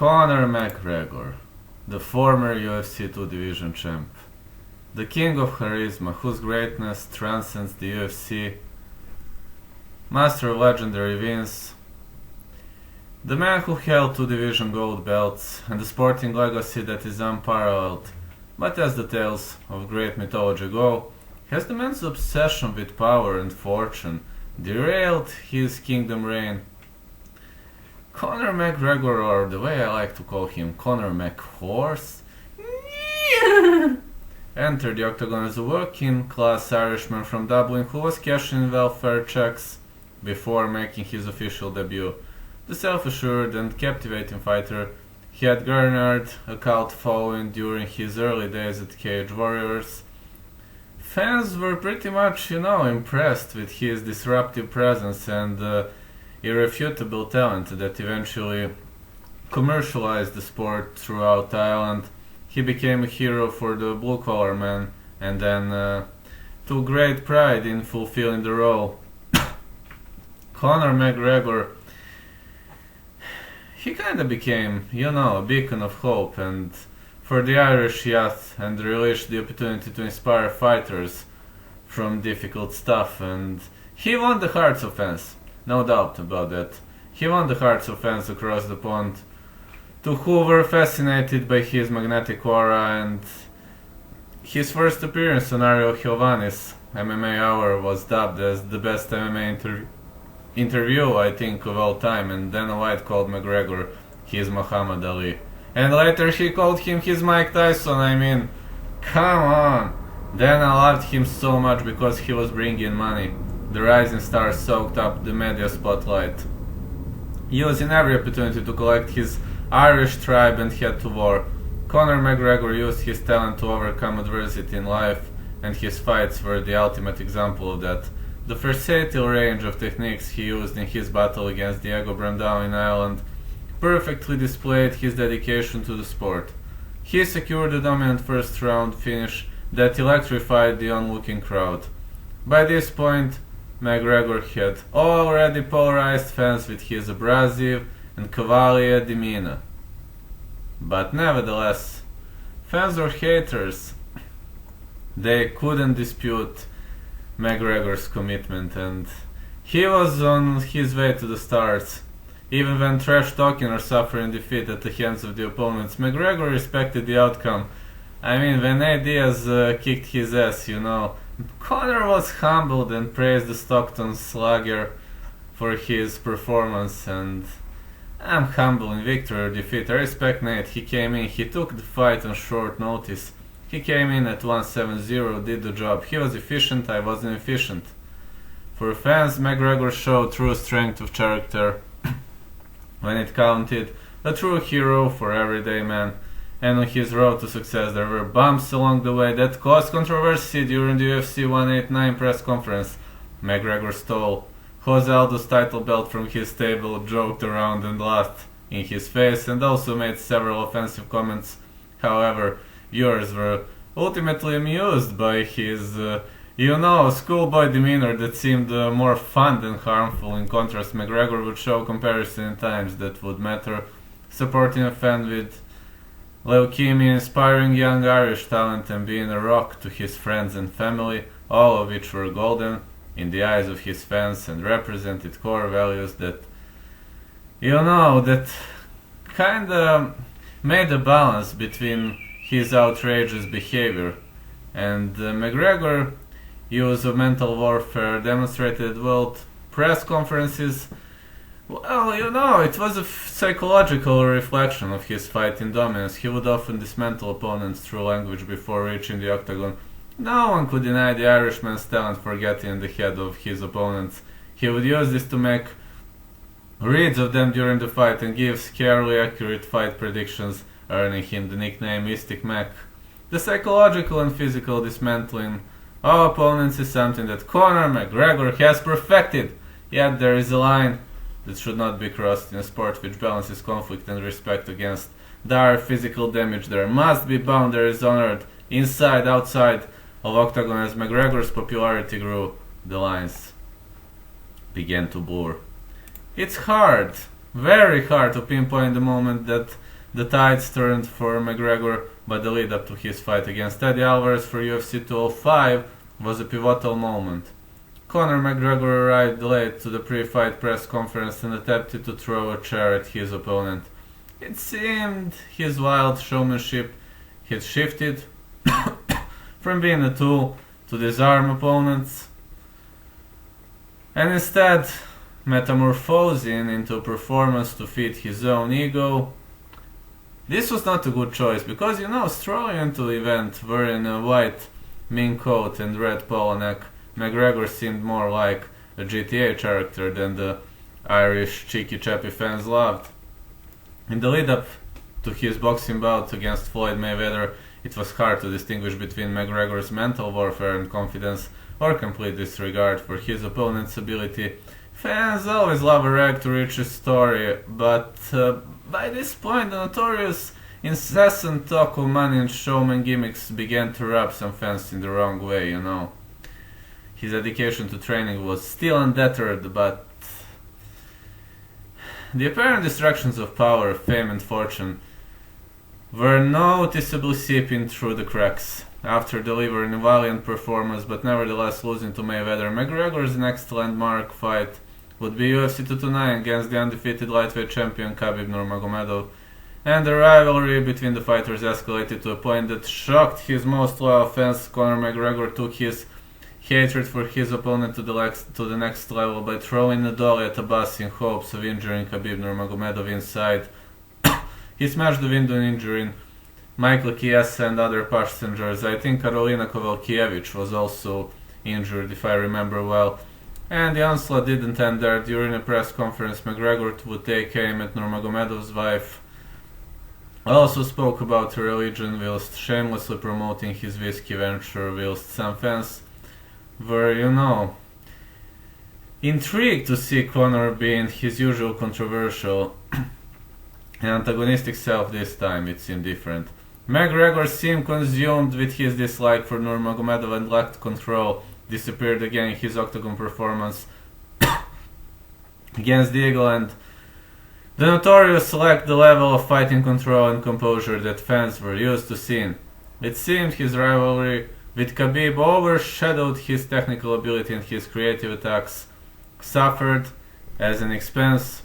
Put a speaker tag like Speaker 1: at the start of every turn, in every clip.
Speaker 1: Conor McGregor, the former UFC 2 division champ, the king of charisma whose greatness transcends the UFC, master of legendary wins, the man who held 2 division gold belts and a sporting legacy that is unparalleled, but as the tales of great mythology go, has the man's obsession with power and fortune derailed his kingdom reign. Conor McGregor, or the way I like to call him, Conor McHorse, entered the octagon as a working-class Irishman from Dublin who was cashing welfare checks before making his official debut. The self-assured and captivating fighter, he had garnered a cult following during his early days at Cage Warriors. Fans were pretty much, impressed with his disruptive presence and irrefutable talent that eventually commercialized the sport throughout Ireland. He became a hero for the blue-collar man and then took great pride in fulfilling the role. Conor McGregor, he kinda became, a beacon of hope and for the Irish youth and relished the opportunity to inspire fighters from difficult stuff, and he won the hearts of fans. No doubt about that. He won the hearts of fans across the pond, to who were fascinated by his magnetic aura, and his first appearance on Ariel Helwani's MMA Hour was dubbed as the best MMA interview, I think, of all time, and Dana White called McGregor his Muhammad Ali. And later he called him his Mike Tyson. Come on! Dana loved him so much because he was bringing money. The rising star soaked up the media spotlight, using every opportunity to collect his Irish tribe and head to war. Conor McGregor used his talent to overcome adversity in life, and his fights were the ultimate example of that. The versatile range of techniques he used in his battle against Diego Brandão in Ireland perfectly displayed his dedication to the sport. He secured a dominant first round finish that electrified the onlooking crowd. By this point, McGregor had already polarized fans with his abrasive and cavalier demeanor. But nevertheless, fans or haters, they couldn't dispute McGregor's commitment, and he was on his way to the stars. Even when trash talking or suffering defeat at the hands of the opponents, McGregor respected the outcome. When Nate Diaz kicked his ass, Conor was humbled and praised the Stockton Slugger for his performance, and I'm humble in victory or defeat. I respect Nate. He came in, he took the fight on short notice. He came in at 170, did the job. He was efficient, I wasn't efficient. For fans, McGregor showed true strength of character when it counted, a true hero for everyday man. And on his road to success there were bumps along the way that caused controversy. During the UFC 189 press conference, McGregor stole Jose Aldo's title belt from his table, joked around and laughed in his face, and also made several offensive comments. However, viewers were ultimately amused by his, schoolboy demeanor that seemed more fun than harmful. In contrast, McGregor would show comparison in times that would matter, supporting a fan with leukemia, inspiring young Irish talent, and being a rock to his friends and family, all of which were golden in the eyes of his fans and represented core values that, that kinda made a balance between his outrageous behavior and McGregor use of mental warfare demonstrated at world press conferences. Well, it was a psychological reflection of his fighting dominance. He would often dismantle opponents through language before reaching the octagon. No one could deny the Irishman's talent for getting in the head of his opponents. He would use this to make reads of them during the fight and give scarily accurate fight predictions, earning him the nickname Mystic Mac. The psychological and physical dismantling of opponents is something that Conor McGregor has perfected, yet there is a line that should not be crossed in a sport which balances conflict and respect against dire physical damage. There must be boundaries honored inside, outside of octagon. As McGregor's popularity grew, the lines began to blur. It's hard very hard to pinpoint the moment that the tides turned for McGregor, but the lead up to his fight against Eddie Alvarez for UFC 205 was a pivotal moment. Conor McGregor arrived late to the pre-fight press conference and attempted to throw a chair at his opponent. It seemed his wild showmanship had shifted from being a tool to disarm opponents, and instead metamorphosing into a performance to feed his own ego. This was not a good choice because, strolling into the event wearing a white mink coat and red polo neck, McGregor seemed more like a GTA character than the Irish cheeky chappy fans loved. In the lead up to his boxing bout against Floyd Mayweather, it was hard to distinguish between McGregor's mental warfare and confidence or complete disregard for his opponent's ability. Fans always love a rag to riches story, but by this point the notorious incessant talk of money and showman gimmicks began to rub some fans in the wrong way, His dedication to training was still undeterred, but the apparent distractions of power, fame and fortune were noticeably seeping through the cracks. After delivering a valiant performance but nevertheless losing to Mayweather, McGregor's next landmark fight would be UFC 229 against the undefeated lightweight champion Khabib Nurmagomedov, and the rivalry between the fighters escalated to a point that shocked his most loyal fans. Conor McGregor took his hatred for his opponent to the next level by throwing a dolly at a bus in hopes of injuring Khabib Nurmagomedov inside. He smashed the window, injuring Michael Chiesa and other passengers. I think Karolina Kowalkiewicz was also injured, if I remember well. And the onslaught didn't end there. During a press conference, McGregor would take aim at Nurmagomedov's wife. Also spoke about her religion whilst shamelessly promoting his whiskey venture, whilst some fans were, intrigued to see Conor being his usual controversial and antagonistic self. This time it seemed different. McGregor seemed consumed with his dislike for Nurmagomedov and lacked control. Disappeared again in his octagon performance against the Eagle, and the notorious lacked the level of fighting control and composure that fans were used to seeing. It seemed his rivalry with Khabib overshadowed his technical ability, and his creative attacks suffered as an expense.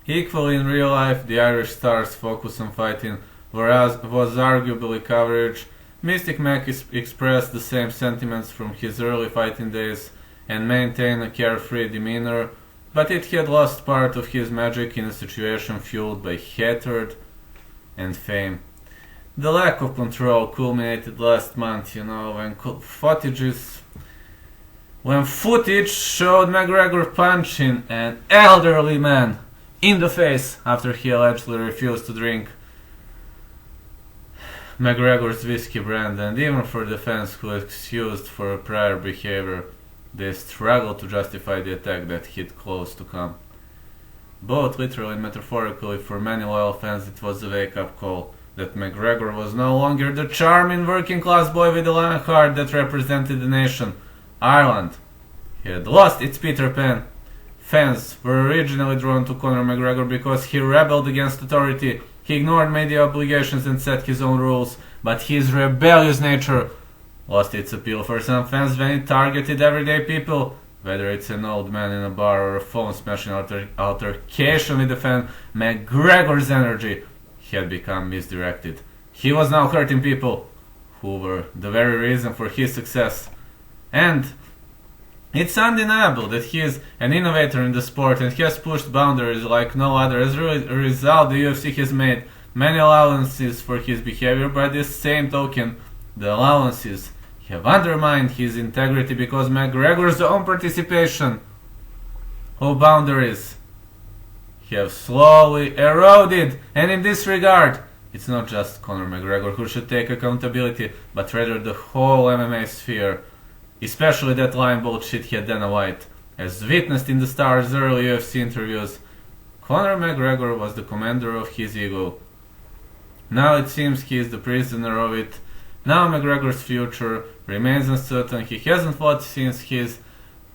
Speaker 1: Equally in real life, the Irish star's focus on fighting was arguably coverage. Mystic Mac expressed the same sentiments from his early fighting days and maintained a carefree demeanor, but it had lost part of his magic in a situation fueled by hatred and fame. The lack of control culminated last month, when footage showed McGregor punching an elderly man in the face after he allegedly refused to drink McGregor's whiskey brand, and even for the fans who excused for prior behavior, they struggled to justify the attack that hit close to come. Both literally and metaphorically, for many loyal fans it was a wake-up call that McGregor was no longer the charming working-class boy with a lion heart that represented the nation, Ireland. He had lost its Peter Pan. Fans were originally drawn to Conor McGregor because he rebelled against authority. He ignored media obligations and set his own rules, but his rebellious nature lost its appeal for some fans when it targeted everyday people, whether it's an old man in a bar or a phone-smashing altercation with a fan. McGregor's energy had become misdirected. He was now hurting people who were the very reason for his success. And it's undeniable that he is an innovator in the sport and has pushed boundaries like no other. As a result, the UFC has made many allowances for his behavior. By this same token, the allowances have undermined his integrity because McGregor's own participation of boundaries have slowly eroded. And in this regard, it's not just Conor McGregor who should take accountability, but rather the whole MMA sphere, especially that lying bullshithead Dana White. As witnessed in the star's early UFC interviews, Conor McGregor was the commander of his ego. Now it seems he is the prisoner of it. Now McGregor's future remains uncertain. He hasn't fought since his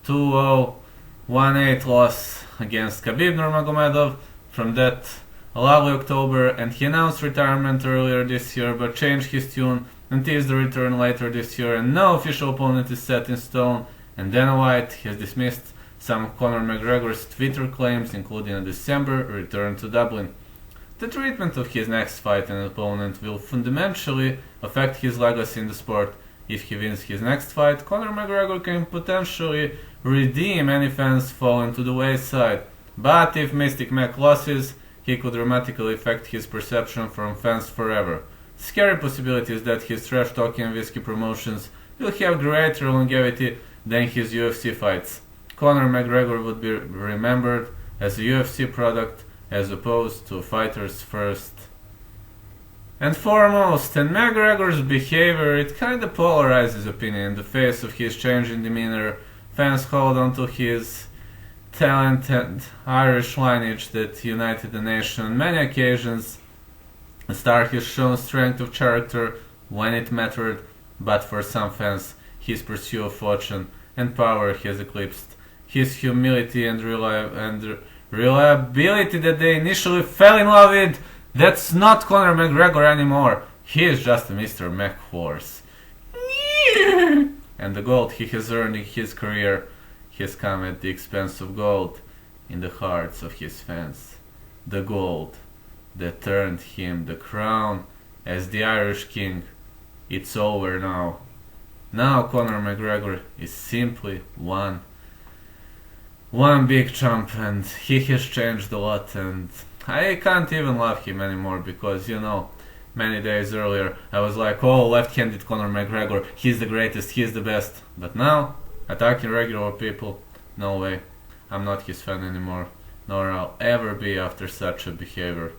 Speaker 1: 2-0-1-8 loss against Khabib Nurmagomedov, from that lovely October, and he announced retirement earlier this year but changed his tune and teased the return later this year, and no official opponent is set in stone. And Dana White has dismissed some of Conor McGregor's Twitter claims, including a December return to Dublin. The treatment of his next fight and opponent will fundamentally affect his legacy in the sport. If he wins his next fight, Conor McGregor can potentially redeem any fans fallen to the wayside. But if Mystic Mac loses, he could dramatically affect his perception from fans forever. Scary possibility is that his trash talking and whiskey promotions will have greater longevity than his UFC fights. Conor McGregor would be remembered as a UFC product as opposed to a fighter's first and foremost. And McGregor's behavior, it kinda polarizes opinion. In the face of his change in demeanor, fans hold on to his talent and Irish lineage that united the nation on many occasions. The star has shown strength of character when it mattered, but for some fans, his pursuit of fortune and power has eclipsed his humility and reliability that they initially fell in love with. That's not Conor McGregor anymore. He is just a Mr. Mac horse. And the gold he has earned in his career has come at the expense of gold in the hearts of his fans. The gold that turned him the crown as the Irish King. It's over now. Now Conor McGregor is simply one big chump, and he has changed a lot, and I can't even love him anymore because, many days earlier I was like, oh, left-handed Conor McGregor, he's the greatest, he's the best. But now, attacking regular people, no way. I'm not his fan anymore, nor I'll ever be after such a behavior.